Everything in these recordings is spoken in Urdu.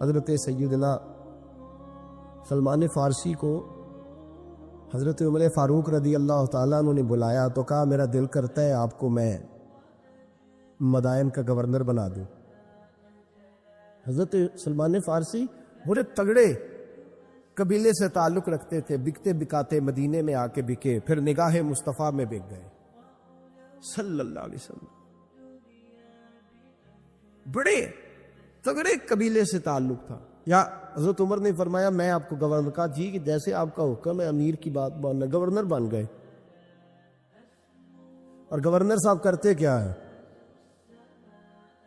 حضرت سیدنا سلمان فارسی کو حضرت عمر فاروق رضی اللہ تعالیٰ عنہ نے بلایا تو کہا میرا دل کرتا ہے آپ کو میں مدائن کا گورنر بنا دوں۔ حضرت سلمان فارسی بڑے تگڑے قبیلے سے تعلق رکھتے تھے، بکتے بکاتے مدینے میں آ کے بکے، پھر نگاہ مصطفیٰ میں بک گئے صلی اللہ علیہ وسلم۔ بڑے تگڑے قبیلے سے تعلق تھا۔ یا حضرت عمر نے فرمایا میں آپ کو گورنر کا جی کہ جیسے آپ کا حکم ہے امیر کی بات ماننا، گورنر بن گئے۔ اور گورنر صاحب کرتے کیا ہے؟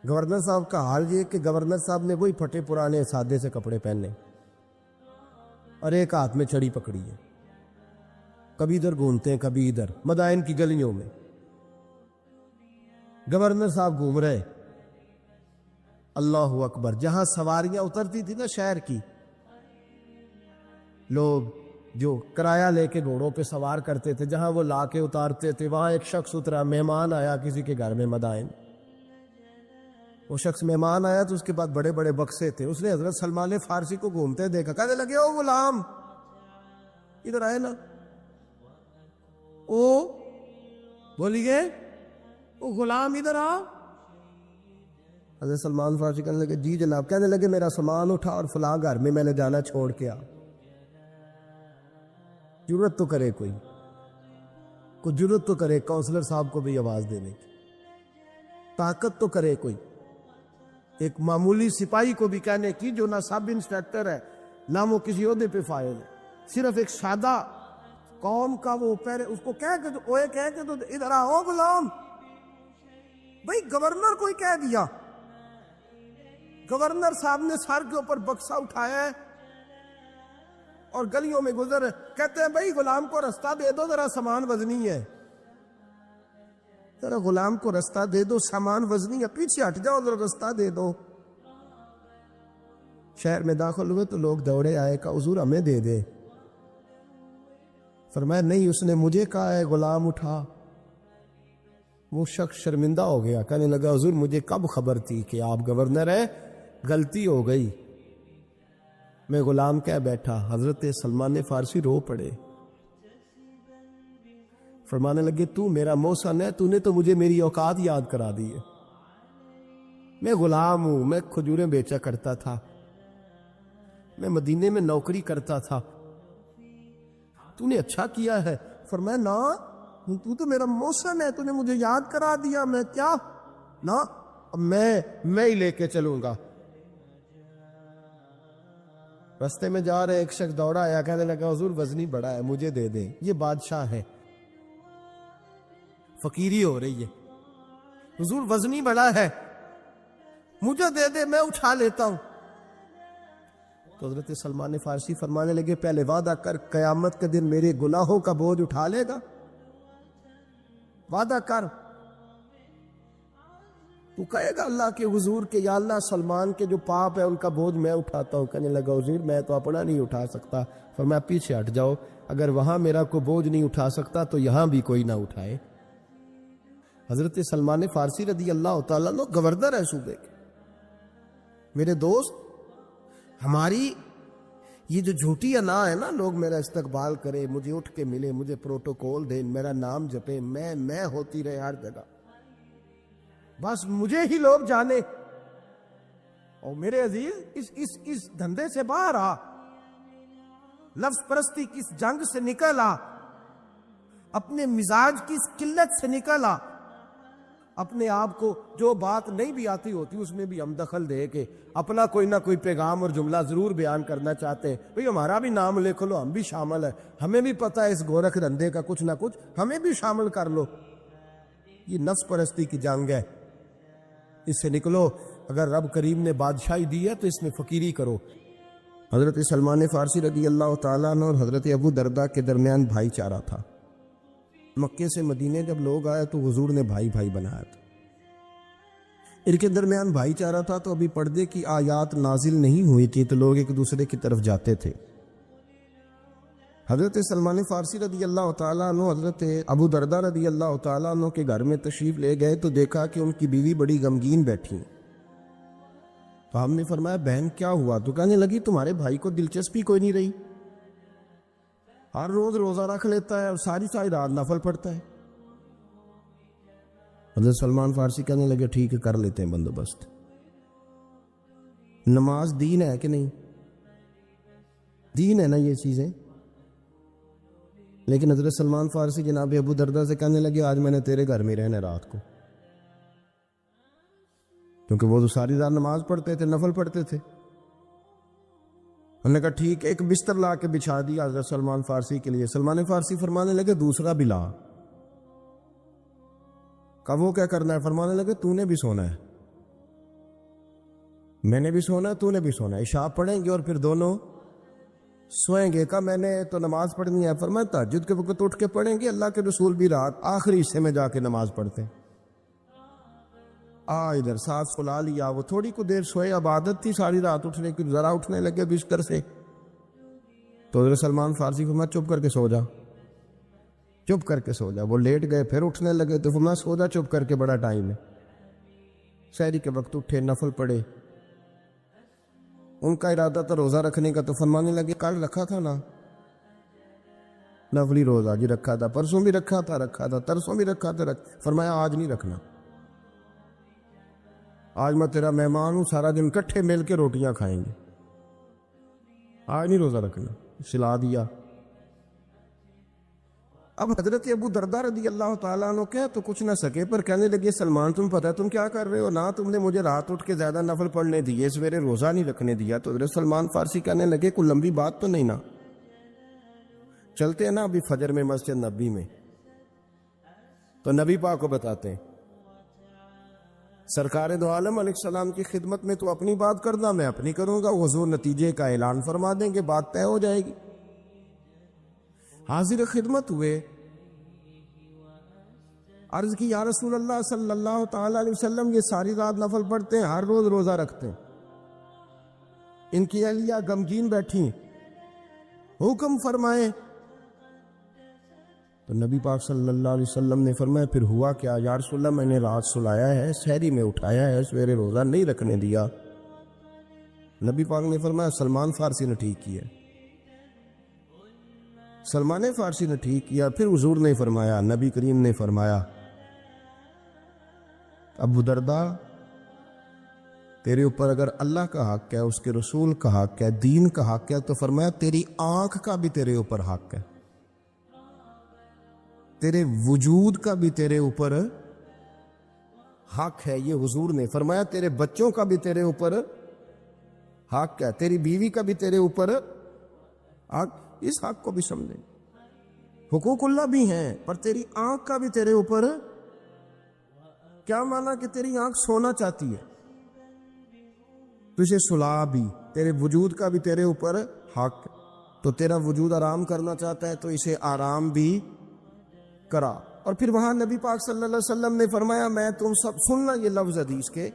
گورنر صاحب کا حال یہ کہ گورنر صاحب نے وہی پھٹے پرانے سادے سے کپڑے پہنے اور ایک ہاتھ میں چھڑی پکڑی ہے، کبھی ادھر گھومتے ہیں کبھی ادھر، مدائن کی گلیوں میں گورنر صاحب گھوم رہے۔ اللہ اکبر، جہاں سواریاں اترتی تھی نا شہر کی، لوگ جو کرایہ لے کے گھوڑوں پہ سوار کرتے تھے، جہاں وہ لا کے اتارتے تھے، وہاں ایک شخص اترا، مہمان آیا کسی کے گھر میں مدائن۔ وہ شخص مہمان آیا تو اس کے بعد بڑے بڑے بکسے تھے، اس نے حضرت سلمان فارسی کو گھومتے دیکھا، کہنے لگے او غلام ادھر آئے نا، او بولیے او غلام ادھر آ۔ حضرت سلمان فارسی کہنے لگے جی جناب، کہنے لگے میرا سامان اٹھا اور فلاں گھر میں نے جانا چھوڑ کے آ۔ ضرورت تو کرے کوئی ضرورت تو کرے کونسلر صاحب کو بھی آواز دینے کی، طاقت تو کرے کوئی، ایک معمولی سپاہی کو بھی کہنے کی جو نہ سب انسپیکٹر ہے نہ وہ کسی عہدے پہ فائل ہے، صرف ایک سادہ قوم کا وہ پہرے، اس کو کہہ کے تو ادھر آؤ غلام۔ بھئی گورنر کوئی کہہ دیا، گورنر صاحب نے سر کے اوپر بکسا اٹھایا ہے اور گلیوں میں گزر، کہتے ہیں بھئی غلام کو رستہ دے دو، ذرا سامان وزنی ہے، ذرا غلام کو رستہ دے دو، سامان وزنی ہے، پیچھے ہٹ جاؤ، ذرا رستہ دے دو۔ شہر میں داخل ہوئے تو لوگ دوڑے آئے، کہا حضور ہمیں دے دے۔ فرمایا نہیں، اس نے مجھے کہا ہے غلام اٹھا۔ وہ شخص شرمندہ ہو گیا، کہنے لگا حضور مجھے کب خبر تھی کہ آپ گورنر ہیں، غلطی ہو گئی، میں غلام کہہ بیٹھا۔ حضرت سلمان فارسی رو پڑے، فرمانے لگے تو میرا محسن ہے، تو نے تو مجھے میری اوقات یاد کرا دی ہے، میں غلام ہوں، میں کھجوریں بیچا کرتا تھا، میں مدینے میں نوکری کرتا تھا، تو نے اچھا کیا ہے۔ فرمایا نا، تو تو میرا محسن ہے، تو نے مجھے یاد کرا دیا، میں کیا نا، میں ہی لے کے چلوں گا۔ رستے میں جا رہے ایک شخص دوڑا آیا، کہنے لگا حضور وزنی بڑا ہے، مجھے دے دیں، یہ بادشاہ ہے، فقیری ہو رہی ہے، حضور وزنی بڑا ہے، مجھے دے دے، میں اٹھا لیتا ہوں۔ تو حضرت سلمان فارسی فرمانے لگے پہلے وعدہ کر قیامت کے دن میرے گناہوں کا بوجھ اٹھا لے گا، وعدہ کر، تو کہے گا اللہ کے حضور کے یا اللہ سلمان کے جو پاپ ہے ان کا بوجھ میں اٹھاتا ہوں۔ کہنے لگا حضور میں تو اپنا نہیں اٹھا سکتا، فرمایا پیچھے ہٹ جاؤ، اگر وہاں میرا کوئی بوجھ نہیں اٹھا سکتا تو یہاں بھی کوئی نہ اٹھائے۔ حضرت سلمان فارسی رضی اللہ تعالیٰ عنہ گورنر ہے صوبے کے۔ میرے دوست، ہماری یہ جو جھوٹی انا ہے نا، لوگ میرا استقبال کرے، مجھے اٹھ کے ملے، مجھے پروٹوکول دیں، میرا نام جپے، میں ہوتی رہے ہر جگہ، بس مجھے ہی لوگ جانے۔ اور میرے عزیز اس دھندے سے باہر آ، لفظ پرستی کی اس جنگ سے نکل آ، اپنے مزاج کی اس قلت سے نکل آ، اپنے آپ کو جو بات نہیں بھی آتی ہوتی اس میں بھی ہم دخل دے کے اپنا کوئی نہ کوئی پیغام اور جملہ ضرور بیان کرنا چاہتے ہیں۔ بھئی ہمارا بھی نام لکھ لو، ہم بھی شامل ہیں، ہمیں بھی پتہ ہے اس گورکھ دھندے کا کچھ نہ کچھ، ہمیں بھی شامل کر لو۔ یہ نفس پرستی کی جنگ ہے، اس سے نکلو۔ اگر رب کریم نے بادشاہی دی ہے تو اس میں فقیری کرو۔ حضرت سلمان فارسی رضی اللہ تعالیٰ عنہ اور حضرت ابو دردہ کے درمیان بھائی چارہ تھا۔ مکے سے مدینے جب لوگ آئے تو حضور نے بھائی بھائی بنایا تھا، ان کے درمیان بھائی چارہ تھا، تو ابھی پردے کی آیات نازل نہیں ہوئی تھی تو لوگ ایک دوسرے کی طرف جاتے تھے۔ حضرت سلمان فارسی رضی اللہ تعالیٰ عنہ حضرت ابو دردہ رضی اللہ تعالیٰ عنہ کے گھر میں تشریف لے گئے تو دیکھا کہ ان کی بیوی بڑی غمگین بیٹھی۔ تو ہم نے فرمایا بہن کیا ہوا؟ تو کہنے لگی تمہارے بھائی کو دلچسپی کوئی نہیں رہی، ہر روز روزہ رکھ لیتا ہے اور ساری ساری رات نفل پڑھتا ہے۔ حضرت سلمان فارسی کہنے لگے ٹھیک ہے کر لیتے ہیں بندوبست۔ نماز دین ہے کہ نہیں؟ دین ہے نا یہ چیزیں۔ لیکن حضرت سلمان فارسی جناب ابو دردہ سے کہنے لگے آج میں نے تیرے گھر میں رہنا رات کو، کیونکہ وہ تو ساری رات نماز پڑھتے تھے، نفل پڑھتے تھے۔ انہوں نے کہا ٹھیک، ایک بستر لا کے بچھا دیا حضرت سلمان فارسی کے لیے۔ سلمان فارسی فرمانے لگے دوسرا بھی لا۔ کہا وہ کیا کرنا ہے؟ فرمانے لگے تو نے بھی سونا ہے، میں نے بھی سونا ہے، تو نے بھی سونا ہے، عشاء پڑھیں گے اور پھر دونوں سوئیں گے۔ کہا میں نے تو نماز پڑھنی ہے۔ فرمایا تہجد کے وقت اٹھ کے پڑھیں گے، اللہ کے رسول بھی رات آخری حصے میں جا کے نماز پڑھتے ہیں۔ ادھر ساتھ سلا لیا، وہ تھوڑی کو دیر سوئے، اب عادت تھی ساری رات اٹھنے کی، ذرا اٹھنے لگے بستر سے تو حضرت سلمان فارسی فرمایا چپ کر کے سو جا، چپ کر کے سو جا۔ وہ لیٹ گئے، پھر اٹھنے لگے تو فرمایا سو جا چپ کر کے، بڑا ٹائم ہے۔ سحری کے وقت اٹھے، نفل پڑھے، ان کا ارادہ تھا روزہ رکھنے کا، تو فرمانے لگے کل رکھا تھا نا نفلی روزہ، جی رکھا تھا، پرسوں بھی رکھا تھا، ترسوں بھی رکھا تھا، فرمایا آج نہیں رکھنا، آج میں تیرا مہمان ہوں، سارا دن کٹھے مل کے روٹیاں کھائیں گے، آج نہیں روزہ رکھنا، سلا دیا۔ اب حضرت ابو دردہ رضی اللہ تعالیٰ عنہ کہہ تو کچھ نہ سکے، پر کہنے لگے سلمان تم پتہ ہے تم کیا کر رہے ہو، نہ تم نے مجھے رات اٹھ کے زیادہ نفل پڑھنے دیے، سویرے روزہ نہیں رکھنے دیا۔ تو حضرت سلمان فارسی کہنے لگے کوئی لمبی بات تو نہیں نا، چلتے ہیں نا ابھی فجر میں مسجد نبی میں، تو نبی پاک کو بتاتے ہیں سرکار دو عالم علیہ السلام کی خدمت میں تو اپنی بات کرنا، میں اپنی کروں گا، حضور نتیجے کا اعلان فرما دیں گے، بات طے ہو جائے گی۔ حاضر خدمت ہوئے، عرض کی یا رسول اللہ صلی اللہ تعالی علیہ وسلم یہ ساری رات نفل پڑھتے ہیں، ہر روز روزہ رکھتے ہیں، ان کی اہلیہ غمگین بیٹھی، حکم فرمائیں۔ تو نبی پاک صلی اللہ علیہ وسلم نے فرمایا پھر ہوا کیا؟ یا رسول اللہ میں نے رات سلایا ہے، سحری میں اٹھایا ہے، سویرے روزہ نہیں رکھنے دیا۔ نبی پاک نے فرمایا سلمان فارسی نے ٹھیک کیا، سلمان فارسی نے ٹھیک کیا۔ پھر حضور نے فرمایا، نبی کریم نے فرمایا ابو دردہ تیرے اوپر اگر اللہ کا حق ہے، اس کے رسول کا حق ہے، دین کا حق ہے، تو فرمایا تیری آنکھ کا بھی تیرے اوپر حق ہے، تیرے وجود کا بھی تیرے اوپر حق ہے۔ یہ حضور نے فرمایا تیرے بچوں کا بھی تیرے اوپر حق ہے، تیری بیوی کا بھی تیرے اوپر حق، اس حق کو بھی سمجھیں۔ حقوق اللہ بھی ہیں، پر تیری آنکھ کا بھی تیرے اوپر، کیا مانا کہ تیری آنکھ سونا چاہتی ہے تو اسے سلا بھی، تیرے وجود کا بھی تیرے اوپر حق، تو تیرا وجود آرام کرنا چاہتا ہے تو اسے آرام بھی کرا۔ اور پھر وہاں نبی پاک صلی اللہ علیہ وسلم نے فرمایا میں تم سب سننا، یہ لفظ حدیث کے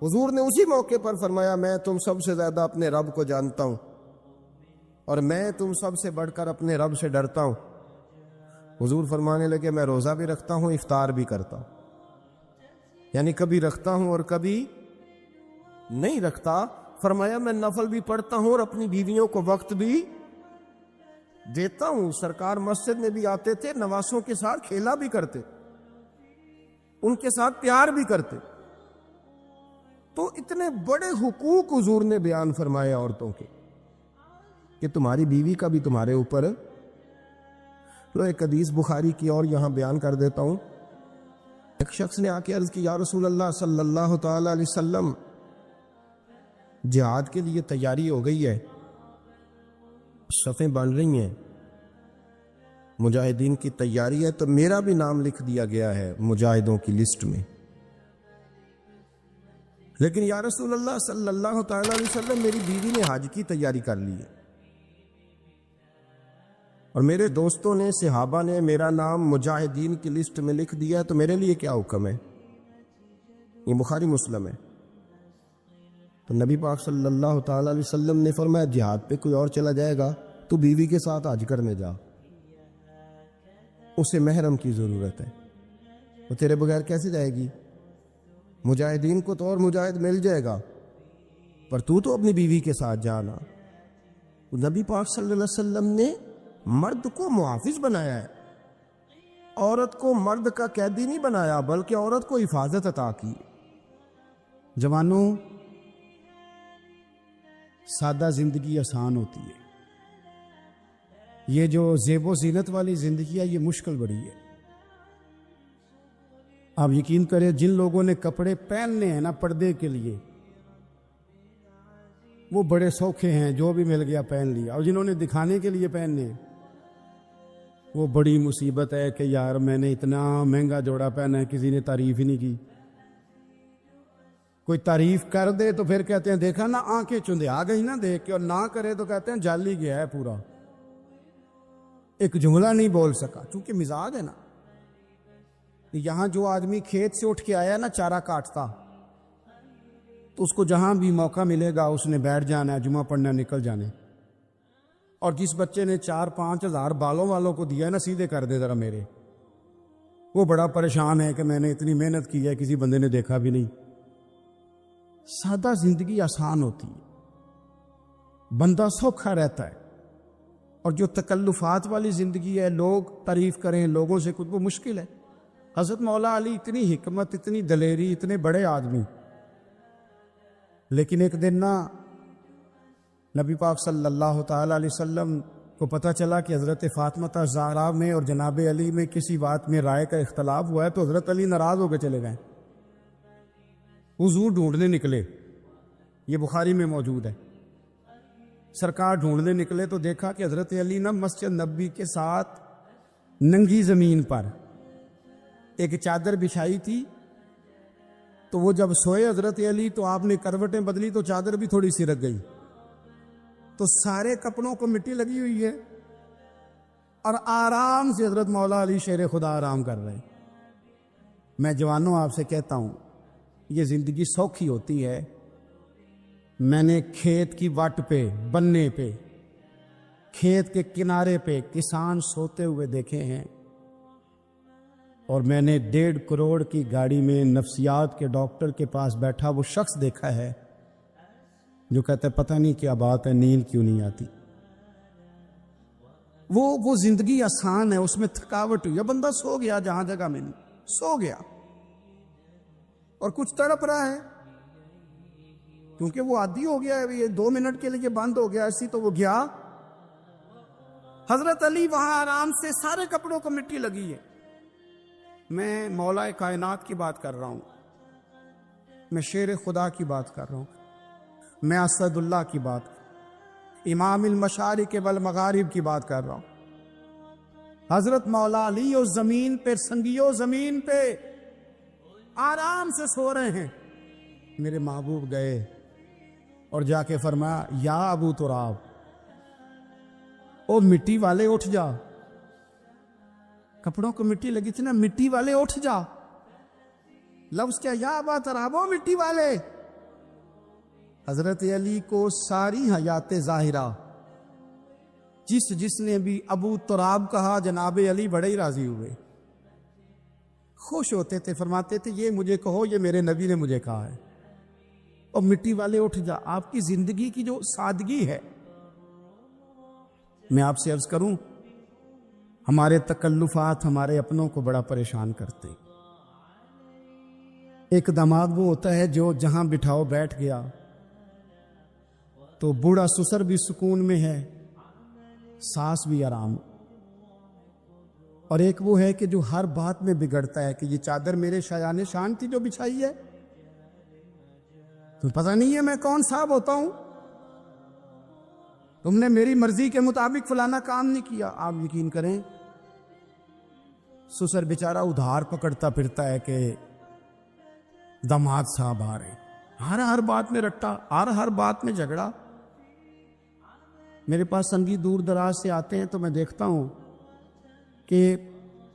حضور نے اسی موقع پر فرمایا میں تم سب سے زیادہ اپنے رب کو جانتا ہوں اور میں تم سب سے بڑھ کر اپنے رب سے ڈرتا ہوں۔ حضور فرمانے لگے میں روزہ بھی رکھتا ہوں، افطار بھی کرتا ہوں، یعنی کبھی رکھتا ہوں اور کبھی نہیں رکھتا۔ فرمایا میں نفل بھی پڑھتا ہوں اور اپنی بیویوں کو وقت بھی دیتا ہوں۔ سرکار مسجد میں بھی آتے تھے، نواسوں کے ساتھ کھیلا بھی کرتے، ان کے ساتھ پیار بھی کرتے۔ تو اتنے بڑے حقوق حضور نے بیان فرمائے عورتوں کے کہ تمہاری بیوی کا بھی تمہارے اوپر۔ لو ایک حدیث بخاری کی اور یہاں بیان کر دیتا ہوں۔ ایک شخص نے آ کے عرض کی یا رسول اللہ صلی اللہ تعالی علیہ وسلم جہاد کے لیے تیاری ہو گئی ہے، صفیں بن رہی ہیں، مجاہدین کی تیاری ہے، تو میرا بھی نام لکھ دیا گیا ہے مجاہدوں کی لسٹ میں، لیکن یا رسول اللہ صلی اللہ تعالی علیہ وسلم میری بیوی نے حج کی تیاری کر لی ہے اور میرے دوستوں نے، صحابہ نے میرا نام مجاہدین کی لسٹ میں لکھ دیا ہے، تو میرے لیے کیا حکم ہے؟ یہ بخاری مسلم ہے۔ تو نبی پاک صلی اللہ تعالی علیہ وسلم نے فرمایا جہاد پہ کوئی اور چلا جائے گا تو بیوی کے ساتھ حج کرنے جا، اسے محرم کی ضرورت ہے، وہ تیرے بغیر کیسے جائے گی؟ مجاہدین کو تو اور مجاہد مل جائے گا، پر تو اپنی بیوی کے ساتھ جانا. نبی پاک صلی اللہ علیہ وسلم نے مرد کو محافظ بنایا ہے، عورت کو مرد کا قیدی نہیں بنایا، بلکہ عورت کو حفاظت عطا کی. جوانوں، سادہ زندگی آسان ہوتی ہے. یہ جو زیب و زینت والی زندگی ہے یہ مشکل بڑی ہے. آپ یقین کریں، جن لوگوں نے کپڑے پہننے ہیں نا پردے کے لیے، وہ بڑے سوکھے ہیں، جو بھی مل گیا پہن لیا. اور جنہوں نے دکھانے کے لیے پہننے ہیں، وہ بڑی مصیبت ہے کہ یار میں نے اتنا مہنگا جوڑا پہنا ہے، کسی نے تعریف ہی نہیں کی. کوئی تعریف کر دے تو پھر کہتے ہیں دیکھا نا آنکھیں چندے آ گئی نا دیکھ کے، اور نہ کرے تو کہتے ہیں جال ہی گیا ہے پورا. ایک جملہ نہیں بول سکا، چونکہ مزاج ہے نا. یہاں جو آدمی کھیت سے اٹھ کے آیا نا چارہ کاٹتا، تو اس کو جہاں بھی موقع ملے گا اس نے بیٹھ جانا ہے، جمعہ پڑھنا نکل جانے. اور جس بچے نے 4-5 ہزار بالوں والوں کو دیا نا سیدھے کر دے ذرا میرے، وہ بڑا پریشان ہے کہ میں نے اتنی محنت کی ہے کسی بندے نے دیکھا بھی نہیں. سادہ زندگی آسان ہوتی ہے، بندہ سوکھا رہتا ہے. اور جو تکلفات والی زندگی ہے، لوگ تعریف کریں، لوگوں سے کچھ، وہ مشکل ہے. حضرت مولا علی اتنی حکمت، اتنی دلیری، اتنے بڑے آدمی، لیکن ایک دن نا نبی پاک صلی اللہ تعالی علیہ وسلم کو پتہ چلا کہ حضرت فاطمہ زہرا میں اور جناب علی میں کسی بات میں رائے کا اختلاف ہوا ہے. تو حضرت علی ناراض ہو کے چلے گئے، حضور ڈھونڈنے نکلے. یہ بخاری میں موجود ہے. سرکار ڈھونڈنے نکلے تو دیکھا کہ حضرت علی نا مسجد نبوی کے ساتھ ننگی زمین پر ایک چادر بچھائی تھی. تو وہ جب سوئے حضرت علی تو آپ نے کروٹیں بدلی تو چادر بھی تھوڑی سی رک گئی. تو سارے کپڑوں کو مٹی لگی ہوئی ہے اور آرام سے حضرت مولا علی شیر خدا آرام کر رہے ہیں. میں جوانوں آپ سے کہتا ہوں، یہ زندگی سوکھی ہوتی ہے. میں نے کھیت کی وٹ پہ، بننے پہ، کھیت کے کنارے پہ کسان سوتے ہوئے دیکھے ہیں. اور میں نے 1.5 کروڑ کی گاڑی میں نفسیات کے ڈاکٹر کے پاس بیٹھا وہ شخص دیکھا ہے جو کہتا ہے پتہ نہیں کیا بات ہے، نیند کیوں نہیں آتی. وہ زندگی آسان ہے، اس میں تھکاوٹ ہوئی. بندہ سو گیا جہاں جگہ میں نہیں، سو گیا اور کچھ تڑپ رہا ہے کیونکہ وہ عادی ہو گیا ہے. یہ 2 منٹ کے لیے بند ہو گیا ایسی، تو وہ گیا. حضرت علی وہاں آرام سے، سارے کپڑوں کو مٹی لگی ہے. میں مولا کائنات کی بات کر رہا ہوں، میں شیر خدا کی بات کر رہا ہوں، میں اسد اللہ کی بات، امام المشارق والمغارب کی بات کر رہا ہوں. حضرت مولا علی اس زمین پہ، سنگیو زمین پہ آرام سے سو رہے ہیں. میرے محبوب گئے اور جا کے فرمایا یا ابو تراب، او مٹی والے اٹھ جا. کپڑوں کو مٹی لگی تھی نا، مٹی والے اٹھ جا. لفظ کیا، یا ابا تراب، او مٹی والے. حضرت علی کو ساری حیات ظاہرہ جس نے بھی ابو تراب کہا، جناب علی بڑے ہی راضی ہوئے، خوش ہوتے تھے، فرماتے تھے یہ مجھے کہو، یہ میرے نبی نے مجھے کہا ہے. اور مٹی والے اٹھ جا. آپ کی زندگی کی جو سادگی ہے، میں آپ سے عرض کروں، ہمارے تکلفات ہمارے اپنوں کو بڑا پریشان کرتے. ایک دماغ وہ ہوتا ہے جو جہاں بٹھاؤ بیٹھ گیا، تو بوڑھا سسر بھی سکون میں ہے، ساس بھی آرام. اور ایک وہ ہے کہ جو ہر بات میں بگڑتا ہے کہ یہ چادر میرے شایان شان تھی جو بچھائی ہے، تو پتہ نہیں ہے میں کون صاحب ہوتا ہوں، تم نے میری مرضی کے مطابق فلانا کام نہیں کیا. آپ یقین کریں سسر بیچارہ ادھار پکڑتا پھرتا ہے کہ داماد صاحب آ رہے ہیں، ہر بات میں رٹا، ہر بات میں جھگڑا. میرے پاس سنگی دور دراز سے آتے ہیں تو میں دیکھتا ہوں کہ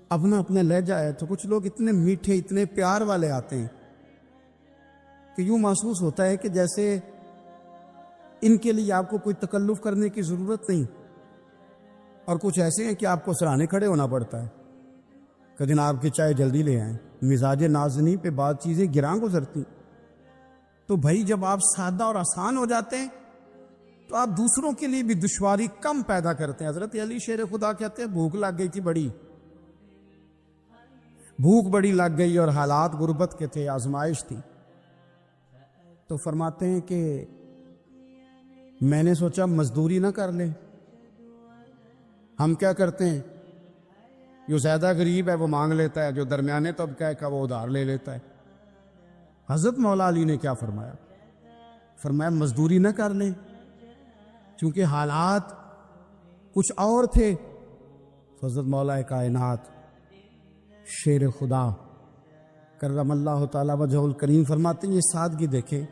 اپنا لہجہ ہے، تو کچھ لوگ اتنے میٹھے، اتنے پیار والے آتے ہیں کہ یوں محسوس ہوتا ہے کہ جیسے ان کے لیے آپ کو کوئی تکلف کرنے کی ضرورت نہیں. اور کچھ ایسے ہیں کہ آپ کو سراہنے کھڑے ہونا پڑتا ہے کہ جناب کی چائے جلدی لے آئیں. مزاج نازنی پہ بعض چیزیں گراں گزرتی. تو بھائی جب آپ سادہ اور آسان ہو جاتے ہیں تو آپ دوسروں کے لیے بھی دشواری کم پیدا کرتے ہیں. حضرت علی شیر خدا کہتے ہیں بھوک لگ گئی تھی بڑی، بھوک بڑی لگ گئی اور حالات غربت کے تھے، آزمائش تھی. تو فرماتے ہیں کہ میں نے سوچا مزدوری نہ کر لیں. ہم کیا کرتے ہیں، جو زیادہ غریب ہے وہ مانگ لیتا ہے، جو درمیانے طبقہ ہے وہ ادھار لے لیتا ہے. حضرت مولا علی نے کیا فرمایا؟ فرمایا مزدوری نہ کر لیں، چونکہ حالات کچھ اور تھے. حضرت مولا کائنات شیر خدا کرم اللہ تعالی وجہ الکریم فرماتے ہیں، یہ سادگی دیکھیں.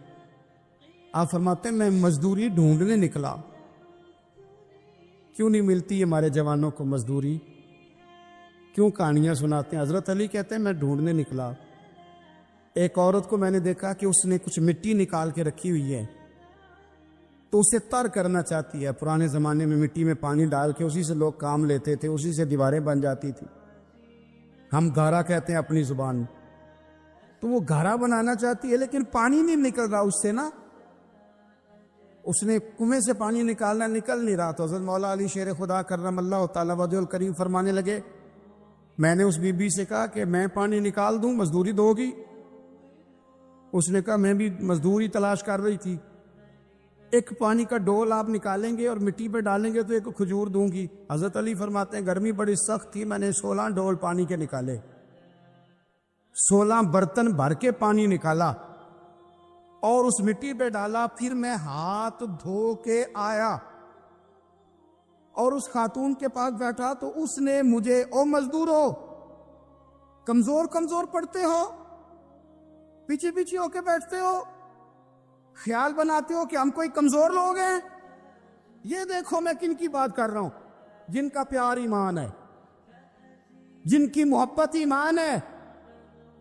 آپ فرماتے ہیں میں مزدوری ڈھونڈنے نکلا. کیوں نہیں ملتی ہمارے جوانوں کو مزدوری؟ کیوں کہانیاں سناتے ہیں؟ حضرت علی کہتے ہیں میں ڈھونڈنے نکلا. ایک عورت کو میں نے دیکھا کہ اس نے کچھ مٹی نکال کے رکھی ہوئی ہے، تو اسے تر کرنا چاہتی ہے. پرانے زمانے میں مٹی میں پانی ڈال کے اسی سے لوگ کام لیتے تھے، اسی سے دیواریں بن جاتی تھی. ہم گھارا کہتے ہیں اپنی زبان. تو وہ گھارا بنانا چاہتی ہے لیکن پانی نہیں نکل رہا اس سے نا. اس نے کنویں سے پانی نکالنا، نکل نہیں رہا. تو حضرت مولا علی شیر خدا کرم اللہ تعالی وجہ الکریم فرمانے لگے، میں نے اس بی بی سے کہا کہ میں پانی نکال دوں، مزدوری دو گی؟ اس نے کہا میں بھی مزدوری تلاش کر رہی تھی. ایک پانی کا ڈول آپ نکالیں گے اور مٹی پہ ڈالیں گے تو ایک کھجور دوں گی. حضرت علی فرماتے ہیں گرمی بڑی سخت تھی، میں نے 16 ڈول پانی کے نکالے، 16 برتن بھر کے پانی نکالا اور اس مٹی پہ ڈالا. پھر میں ہاتھ دھو کے آیا اور اس خاتون کے پاس بیٹھا تو اس نے مجھے، او مزدورو کمزور کمزور پڑتے ہو، پیچھے پیچھے ہو کے بیٹھتے ہو، خیال بناتے ہو کہ ہم کوئی کمزور لوگ ہیں. یہ دیکھو میں کن کی بات کر رہا ہوں، جن کا پیار ایمان ہے، جن کی محبت ایمان ہے.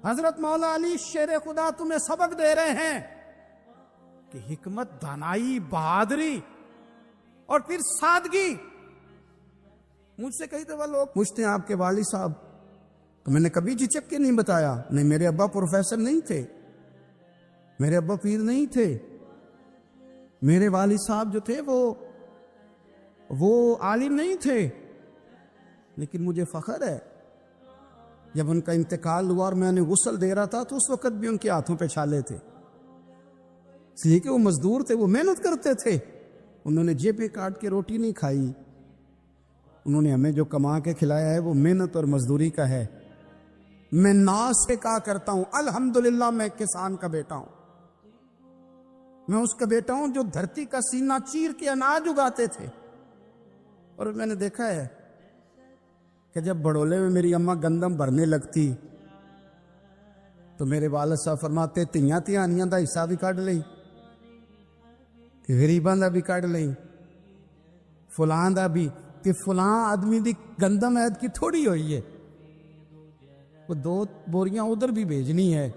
حضرت مولا علی شیر خدا تمہیں سبق دے رہے ہیں کہ حکمت، دانائی، بہادری اور پھر سادگی. مجھ سے کئی دفعہ لوگ پوچھتے ہیں آپ کے والد صاحب، تو میں نے کبھی جھجک کے نہیں بتایا، نہیں میرے ابا پروفیسر نہیں تھے، میرے ابا پیر نہیں تھے، میرے والد صاحب جو تھے وہ عالم نہیں تھے. لیکن مجھے فخر ہے جب ان کا انتقال ہوا اور میں انہیں غسل دے رہا تھا تو اس وقت بھی ان کے ہاتھوں پہ چھالے تھے، اس لیے کہ وہ مزدور تھے، وہ محنت کرتے تھے. انہوں نے جیبیں کاٹ کے روٹی نہیں کھائی، انہوں نے ہمیں جو کما کے کھلایا ہے وہ محنت اور مزدوری کا ہے. میں ناز سے کہا کرتا ہوں الحمدللہ میں کسان کا بیٹا ہوں، میں اس کا بیٹا ہوں جو دھرتی کا سینہ چیر کے اناج اگاتے تھے. اور میں نے دیکھا ہے کہ جب بڑولے میں میری اماں گندم بھرنے لگتی تو میرے والد صاحب فرماتے تیاں تیانیاں دا حصہ بھی کٹ لئی، غریباں دا بھی کٹ لئی، فلاں دا بھی، کہ فلاں آدمی دی گندم عید کی تھوڑی ہوئی ہے، وہ 2 بوریاں ادھر بھی بھیجنی ہے.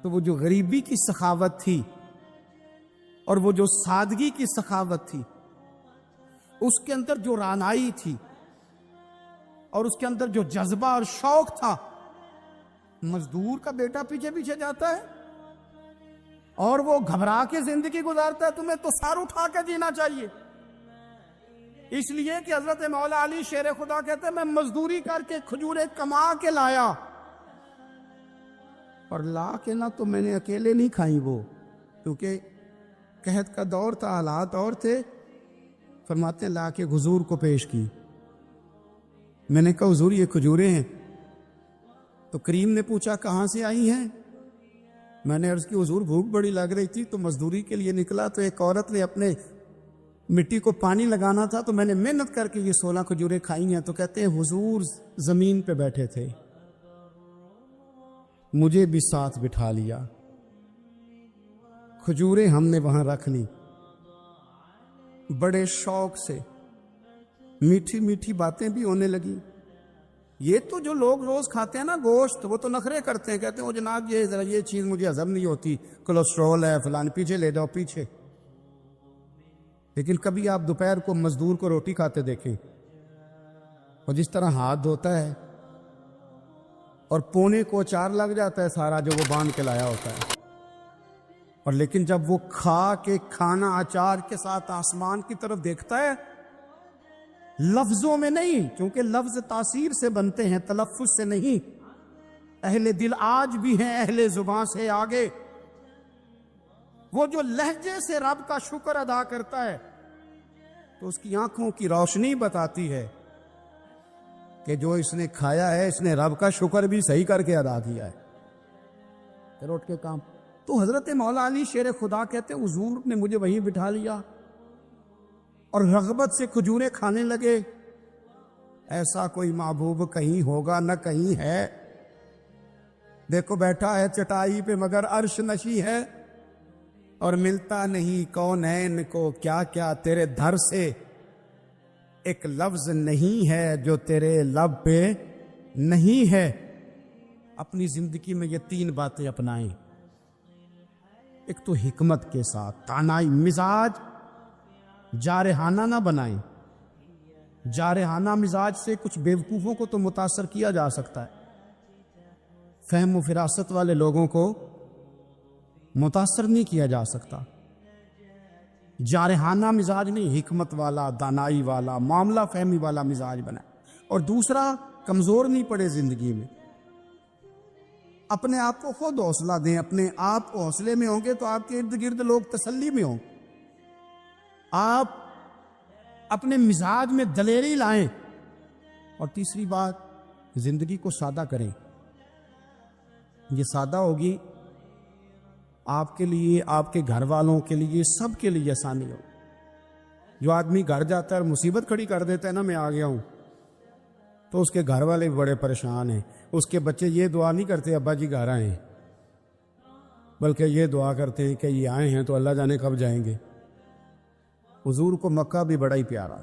تو وہ جو غریبی کی سخاوت تھی اور وہ جو سادگی کی سخاوت تھی، اس کے اندر جو رانائی تھی اور اس کے اندر جو جذبہ اور شوق تھا. مزدور کا بیٹا پیچھے پیچھے جاتا ہے اور وہ گھبرا کے زندگی گزارتا ہے، تمہیں تو سار اٹھا کے جینا چاہیے. اس لیے کہ حضرت مولا علی شیر خدا کہتے ہیں میں مزدوری کر کے کھجوریں کما کے لایا، اور لا کے نہ تو میں نے اکیلے نہیں کھائی وہ، کیونکہ قحط کا دور تھا، حالات اور تھے. فرماتے ہیں لا کے حضور کو پیش کی. میں نے کہا حضور یہ کھجوریں ہیں. تو کریم نے پوچھا کہاں سے آئی ہیں؟ میں نے عرض کی حضور بھوک بڑی لگ رہی تھی تو مزدوری کے لیے نکلا، تو ایک عورت نے اپنے مٹی کو پانی لگانا تھا تو میں نے محنت کر کے یہ 16 کھجوریں کھائی ہیں. تو کہتے ہیں حضور زمین پہ بیٹھے تھے، مجھے بھی ساتھ بٹھا لیا، کھجوریں ہم نے وہاں رکھ لی، بڑے شوق سے میٹھی میٹھی باتیں بھی ہونے لگی. یہ تو جو لوگ روز کھاتے ہیں نا گوشت، وہ تو نخرے کرتے ہیں، کہتے ہیں وہ جناب یہ ذرا یہ چیز مجھے ہضم نہیں ہوتی، کولیسٹرول ہے فلان، پیچھے لے جاؤ پیچھے. لیکن کبھی آپ دوپہر کو مزدور کو روٹی کھاتے دیکھیں، اور جس طرح ہاتھ دھوتا ہے اور پونے کو 4 لگ جاتا ہے سارا جو وہ باندھ کے لایا ہوتا ہے. اور لیکن جب وہ کھا کے کھانا اچار کے ساتھ آسمان کی طرف دیکھتا ہے، لفظوں میں نہیں، کیونکہ لفظ تاثیر سے بنتے ہیں، تلفظ سے نہیں، اہل دل آج بھی ہیں اہل زبان سے آگے، وہ جو لہجے سے رب کا شکر ادا کرتا ہے تو اس کی آنکھوں کی روشنی بتاتی ہے کہ جو اس نے کھایا ہے اس نے رب کا شکر بھی صحیح کر کے ادا کیا ہے، پھر اٹھ کے کام۔ تو حضرت مولا علی شیر خدا کہتے ہیں حضور نے مجھے وہیں بٹھا لیا اور رغبت سے کھجوریں کھانے لگے۔ ایسا کوئی محبوب کہیں ہوگا نہ کہیں ہے، دیکھو بیٹھا ہے چٹائی پہ مگر عرش نشی ہے، اور ملتا نہیں کونین کو کیا کیا تیرے دھر سے، ایک لفظ نہیں ہے جو تیرے لب پہ نہیں ہے۔ اپنی زندگی میں یہ تین باتیں اپنائیں، ایک تو حکمت کے ساتھ، تانائی مزاج جارحانہ نہ بنائیں۔ جارحانہ مزاج سے کچھ بیوقوفوں کو تو متاثر کیا جا سکتا ہے، فہم و فراست والے لوگوں کو متاثر نہیں کیا جا سکتا۔ جارحانہ مزاج نہیں، حکمت والا، دانائی والا، معاملہ فہمی والا مزاج بنائیں۔ اور دوسرا، کمزور نہیں پڑے زندگی میں، اپنے آپ کو خود حوصلہ دیں۔ اپنے آپ حوصلے میں ہوں گے تو آپ کے ارد گرد لوگ تسلی میں ہوں۔ آپ اپنے مزاج میں دلیری لائیں۔ اور تیسری بات، زندگی کو سادہ کریں۔ یہ سادہ ہوگی آپ کے لیے، آپ کے گھر والوں کے لیے، سب کے لیے آسانی ہو۔ جو آدمی گھر جاتا ہے اور مصیبت کھڑی کر دیتا ہے نا میں آ گیا ہوں، تو اس کے گھر والے بھی بڑے پریشان ہیں۔ اس کے بچے یہ دعا نہیں کرتے ابا جی گھر آئے ہیں، بلکہ یہ دعا کرتے ہیں کہ یہ آئے ہیں تو اللہ جانے کب جائیں گے۔ حضور کو مکہ بھی بڑا ہی پیارا،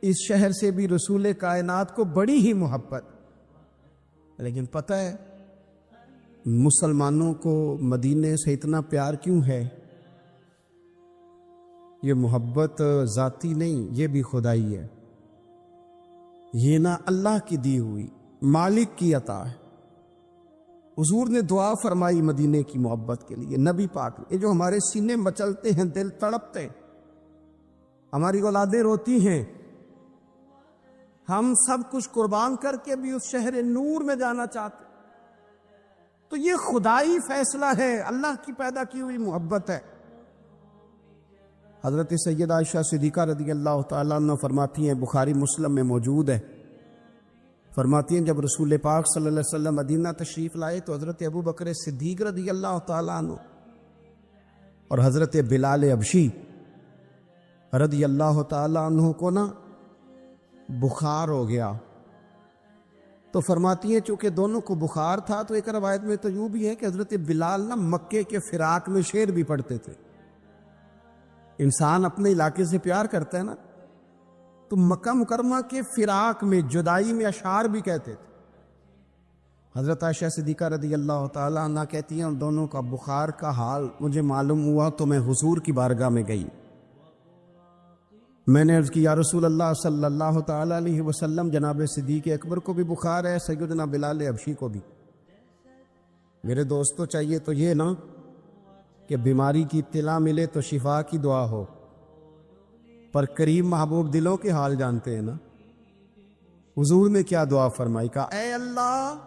اس شہر سے بھی رسول کائنات کو بڑی ہی محبت، لیکن پتہ ہے مسلمانوں کو مدینے سے اتنا پیار کیوں ہے؟ یہ محبت ذاتی نہیں، یہ بھی خدائی ہے، یہ نہ اللہ کی دی ہوئی، مالک کی عطا ہے۔ حضور نے دعا فرمائی مدینے کی محبت کے لیے، نبی پاک نے۔ یہ جو ہمارے سینے مچلتے ہیں، دل تڑپتے ہیں، ہماری اولادیں روتی ہیں، ہم سب کچھ قربان کر کے بھی اس شہر نور میں جانا چاہتے ہیں، تو یہ خدائی فیصلہ ہے، اللہ کی پیدا کی ہوئی محبت ہے۔ حضرت سیدہ عائشہ صدیقہ رضی اللہ تعالیٰ عنہ فرماتی ہیں، بخاری مسلم میں موجود ہے، فرماتی ہیں جب رسول پاک صلی اللہ علیہ وسلم مدینہ تشریف لائے تو حضرت ابو بکر صدیق رضی اللہ تعالیٰ عنہ اور حضرت بلال حبشی رضی اللہ تعالیٰ عنہ کو نا بخار ہو گیا۔ تو فرماتی ہیں چونکہ دونوں کو بخار تھا تو ایک روایت میں تو یوں بھی ہے کہ حضرت بلال نا مکے کے فراق میں شعر بھی پڑھتے تھے۔ انسان اپنے علاقے سے پیار کرتا ہے نا، تو مکہ مکرمہ کے فراق میں، جدائی میں اشعار بھی کہتے تھے۔ حضرت عائشہ صدیقہ رضی اللہ تعالیٰ عنہ کہتی ہیں ان دونوں کا بخار کا حال مجھے معلوم ہوا تو میں حضور کی بارگاہ میں گئی، میں نے عرض کی یا رسول اللہ صلی اللہ تعالیٰ علیہ وسلم، جناب صدیق اکبر کو بھی بخار ہے، سیدنا بلال حبشی کو بھی، میرے دوستو چاہیے تو یہ نا کہ بیماری کی اطلاع ملے تو شفا کی دعا ہو، پر کریم محبوب دلوں کے حال جانتے ہیں نا۔ حضور نے کیا دعا فرمائی، کہا اے اللہ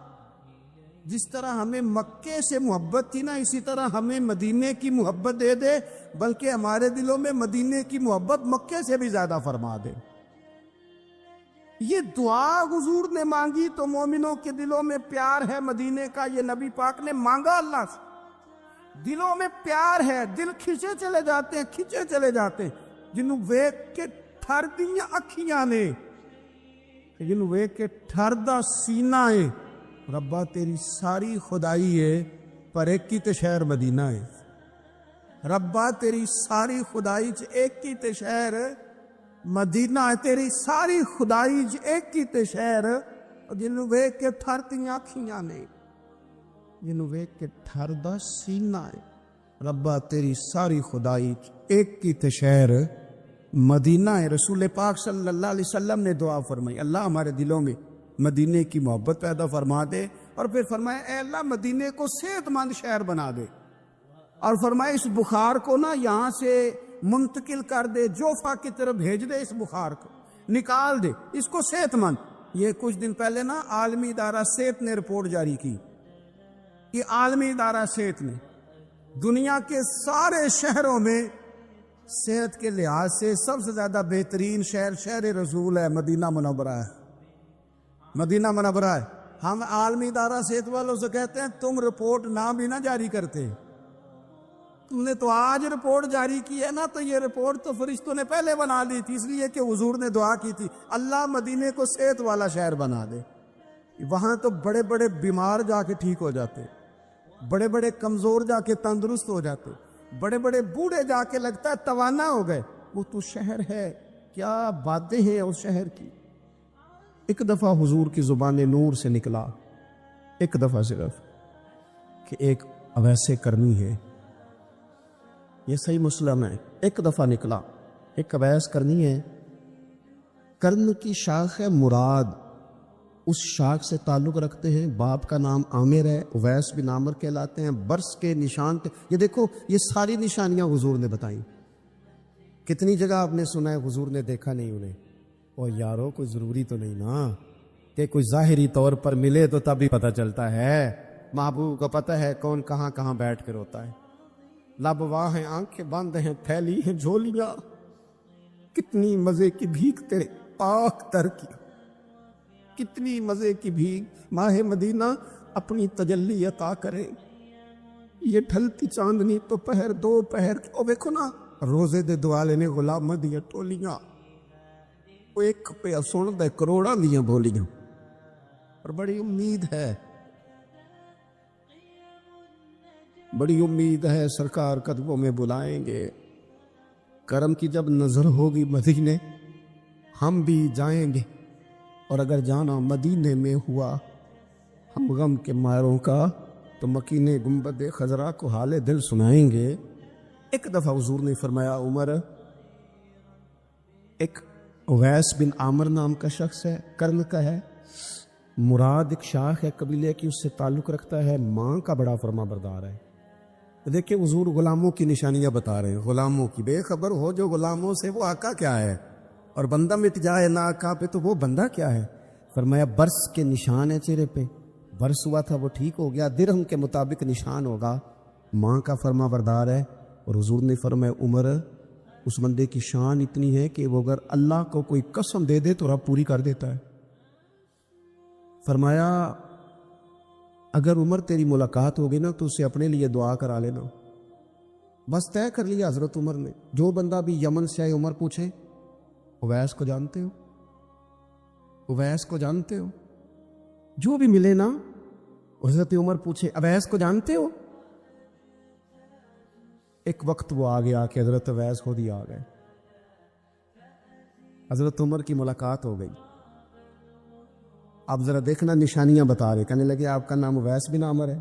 جس طرح ہمیں مکے سے محبت تھی نا، اسی طرح ہمیں مدینے کی محبت دے دے، بلکہ ہمارے دلوں میں مدینے کی محبت مکے سے بھی زیادہ فرما دے۔ یہ دعا حضور نے مانگی تو مومنوں کے دلوں میں پیار ہے مدینے کا، یہ نبی پاک نے مانگا اللہ سے، دلوں میں پیار ہے، دل کھچے چلے جاتے ہیں، کھچے چلے جاتے ہیں، جنوں ویک کے ٹھر دیاں اکھیاں نے، جنوں ویک کے ٹھر دا سینہ ہے، ربا تیری ساری خدائی ہے پر ایک کی تے شہر مدینہ ہے، ربا تیری ساری خدائی چ ایک کی تے شہر مدینہ ہے، تیری ساری خدائی چ ایک کی تے شہر، جنوں ویک کے ٹھر دیاں اکھیاں نے، جنوں ویک کے ٹھر دا سینہ ہے، ربا تیری ساری خدائی ایک کی تے شہر مدینہ ہے۔ رسول پاک صلی اللہ علیہ وسلم نے دعا فرمائی، اللہ ہمارے دلوں میں مدینے کی محبت پیدا فرما دے، اور پھر فرمایا اے اللہ مدینے کو صحت مند شہر بنا دے۔ اور فرمایا اس بخار کو نا یہاں سے منتقل کر دے، جوفا کی طرف بھیج دے، اس بخار کو نکال دے، اس کو صحت مند۔ یہ کچھ دن پہلے نا عالمی ادارہ صحت نے رپورٹ جاری کی کہ عالمی ادارہ صحت نے دنیا کے سارے شہروں میں صحت کے لحاظ سے سب سے زیادہ بہترین شہر رسول ہے، مدینہ منورہ ہے، مدینہ منورہ ہے۔ ہم عالمی ادارہ صحت والوں سے کہتے ہیں تم رپورٹ نہ بھی نہ جاری کرتے، تم نے تو آج رپورٹ جاری کی ہے نا، تو یہ رپورٹ تو فرشتوں نے پہلے بنا لی تھی، اس لیے کہ حضور نے دعا کی تھی اللہ مدینے کو صحت والا شہر بنا دے۔ وہاں تو بڑے بڑے بیمار جا کے ٹھیک ہو جاتے، بڑے بڑے کمزور جا کے تندرست ہو جاتے، بڑے بڑے بوڑھے جا کے لگتا ہے توانا ہو گئے۔ وہ تو شہر ہے، کیا باتیں ہیں اس شہر کی۔ ایک دفعہ حضور کی زبان نور سے نکلا، ایک دفعہ صرف، کہ ایک اویس کرنی ہے، یہ صحیح مسلم ہے، ایک دفعہ نکلا ایک اویس کرنی ہے۔ کرن کی شاخ ہے مراد، اس شاخ سے تعلق رکھتے ہیں، باپ کا نام عامر ہے، اویس بن عامر کہلاتے ہیں، برس کے نشان تھے۔ یہ دیکھو یہ ساری نشانیاں حضور نے بتائیں۔ کتنی جگہ آپ نے سنا ہے حضور نے دیکھا نہیں انہیں، اور یارو کوئی ضروری تو نہیں نا کہ کوئی ظاہری طور پر ملے تو تب ہی پتہ چلتا ہے، محبوب کو پتہ ہے کون کہاں کہاں بیٹھ کے روتا ہے۔ لب واہ ہیں، آنکھیں بند ہیں، پھیلی ہیں جھولیاں، کتنی مزے کی بھیک تیرے پاک در کی، کتنی مزے کی بھیک ماہ مدینہ اپنی تجلی عطا کرے۔ یہ ڈھلتی چاندنی تو پہر دو پہر، او دیکھو نا روزے دے دوالے نے غلام دیا ٹولیاں، وہ ایک پہ سن دے کروڑاں دیاں بولیاں، اور بڑی امید ہے، بڑی امید ہے سرکار قدموں میں بلائیں گے۔ کرم کی جب نظر ہوگی مدینے ہم بھی جائیں گے، اور اگر جانا مدینے میں ہوا ہم غم کے ماروں کا تو مکین گنبد خضرا کو حال دل سنائیں گے۔ ایک دفعہ حضور نے فرمایا عمر، ایک اویس بن عامر نام کا شخص ہے، کرن کا ہے، مراد ایک شاخ ہے قبیلے کی، اس سے تعلق رکھتا ہے، ماں کا بڑا فرما بردار ہے۔ دیکھیں حضور غلاموں کی نشانیاں بتا رہے ہیں، غلاموں کی، بے خبر ہو جو غلاموں سے وہ آقا کیا ہے، اور بندہ مٹ جائے نہ آقا پہ تو وہ بندہ کیا ہے۔ فرمایا برس کے نشان ہے چہرے پہ، برس ہوا تھا وہ ٹھیک ہو گیا، درہم کے مطابق نشان ہوگا، ماں کا فرما بردار ہے۔ اور حضور نے فرمایا عمر، اس بندے کی شان اتنی ہے کہ وہ اگر اللہ کو کوئی قسم دے دے تو رب پوری کر دیتا ہے۔ فرمایا اگر عمر تیری ملاقات ہوگی نا تو اسے اپنے لیے دعا کرا لینا۔ بس طے کر لیا حضرت عمر نے، جو بندہ بھی یمن سے آئے عمر پوچھے اویس کو جانتے ہو، اویس کو جانتے ہو، جو بھی ملے نا حضرت عمر پوچھے اویس کو جانتے ہو۔ ایک وقت وہ آگے آ کے حضرت اویس خود ہی آ گئے، حضرت عمر کی ملاقات ہو گئی۔ اب ذرا دیکھنا نشانیاں بتا رہے، کہنے لگے آپ کا نام اویس بن عامر ہے،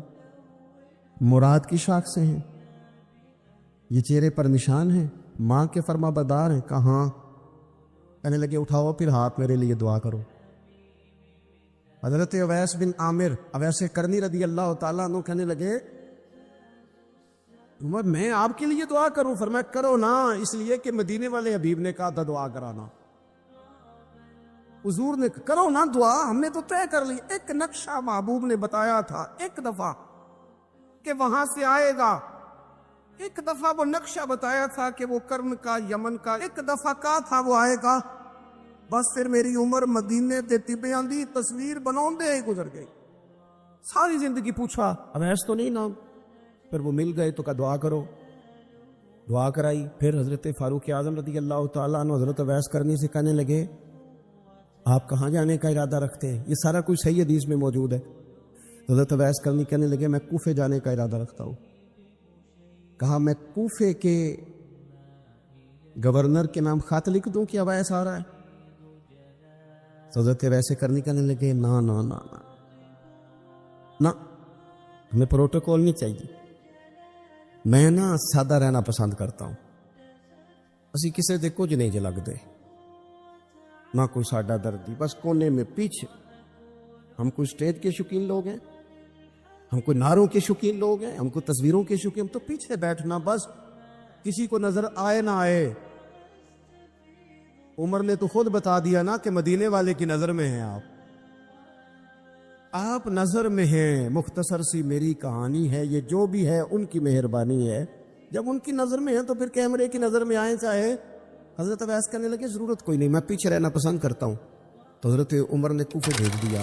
مراد کی شاخ سے ہیں، یہ چہرے پر نشان ہیں، ماں کے فرما بردار ہیں، کہاں؟ کہنے لگے اٹھاؤ پھر ہاتھ میرے لیے دعا کرو۔ حضرت اویس بن عامر اویس کرنی رضی اللہ تعالیٰ عنہ کہنے لگے عمر میں آپ کے لیے دعا کروں؟ فرمایا کرو نا، اس لیے کہ مدینے والے حبیب نے کہا تھا دعا کرانا، حضور نے کرو نا دعا، ہم نے تو طے کر لی۔ ایک نقشہ محبوب نے بتایا تھا ایک دفعہ کہ وہاں سے آئے گا، ایک دفعہ وہ نقشہ بتایا تھا کہ وہ کرن کا، یمن کا، ایک دفعہ کہا تھا وہ آئے گا، بس پھر میری عمر مدینے تے طبیاں دی تصویر بناؤں دے ہی گزر گئی۔ ساری زندگی پوچھا اویس تو نہیں نام، پھر وہ مل گئے تو کہا دعا کرو، دعا کرائی۔ پھر حضرت فاروق اعظم رضی اللہ تعالیٰ عنہ حضرت اویس کرنی سے کہنے لگے آپ کہاں جانے کا ارادہ رکھتے ہیں؟ یہ سارا کچھ صحیح حدیث میں موجود ہے۔ حضرت اویس کرنی کہنے لگے میں کوفے جانے کا ارادہ رکھتا ہوں۔ کہا میں کوفے کے گورنر کے نام خط لکھ دوں کہ اویس آ رہا ہے؟ حضرت اویس کرنی کہنے لگے نا نا نا نا نا، ہمیں پروٹوکول نہیں چاہیے، میں نا سادہ رہنا پسند کرتا ہوں، اسی کسی دے کچھ نہیں جے لگتے، نہ کوئی ساڈا دردی، بس کونے میں پیچھے، ہم کوئی سٹیج کے شوقین لوگ ہیں، ہم کوئی نعروں کے شوقین لوگ ہیں، ہم کو تصویروں کے شوقین، ہم تو پیچھے بیٹھنا بس، کسی کو نظر آئے نہ آئے۔ عمر نے تو خود بتا دیا نا کہ مدینے والے کی نظر میں ہیں آپ نظر میں ہیں۔ مختصر سی میری کہانی ہے، یہ جو بھی ہے ان کی مہربانی ہے۔ جب ان کی نظر میں ہیں تو پھر کیمرے کی نظر میں آئیں چاہے۔ حضرت اویس کہنے لگے ضرورت کوئی نہیں، میں پیچھے رہنا پسند کرتا ہوں۔ تو حضرت عمر نے کوفے بھیج دیا۔